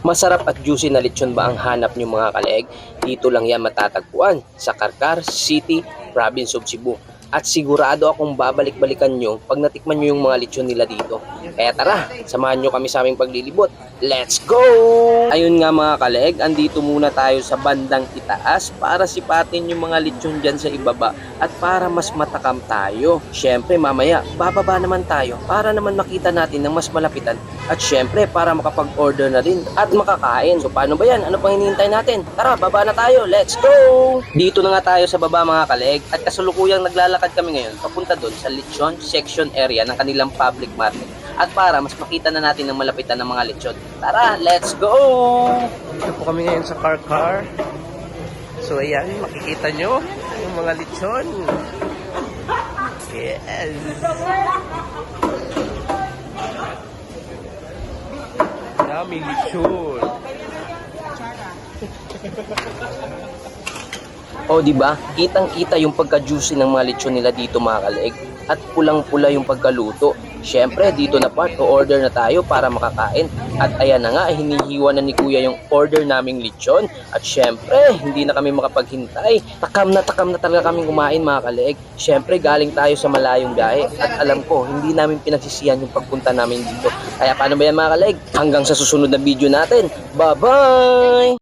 Masarap at juicy na lechon ba ang hanap niyo mga kaleeg? Dito lang yan matatagpuan sa Carcar City, Province of Cebu. At sigurado akong babalik-balikan nyo pag natikman nyo yung mga lechon nila dito. Kaya tara, samahan nyo kami sa aming paglilibot. Let's go! Ayun nga mga kaleeg, andito muna tayo sa bandang itaas para sipatin yung mga lechon dyan sa ibaba at para mas matakam tayo. Syempre mamaya, bababa naman tayo para naman makita natin ng mas malapitan at syempre para makapag-order na rin at makakain. So paano ba yan? Ano pang hinihintay natin? Tara, baba na tayo. Let's go! Dito na nga tayo sa baba mga kaleeg at kasalukuyang naglalakad kami ngayon papunta doon sa lechon section area ng kanilang public market at para mas makita na natin ng malapitan ng mga lechon. Tara, let's go! Dito po kami ngayon sa Carcar. So ayan, makikita nyo yung mga lechon. Yes! Dami lechon. O di ba? Kitang-kita yung pagka-juicy ng mga lechon nila dito mga kaleeg at pulang-pula yung pagkaluto. Syempre, dito na part, o-order na tayo para makakain. At ayan na nga, hinihiwa na ni Kuya yung order naming lechon. At syempre, hindi na kami makapaghintay. Takam na talaga kaming kumain mga kaleeg. Syempre, galing tayo sa malayong biyahe. At alam ko, hindi namin pinagsisihan yung pagpunta namin dito. Kaya paano ba yan mga kaleeg? Hanggang sa susunod na video natin. Bye-bye!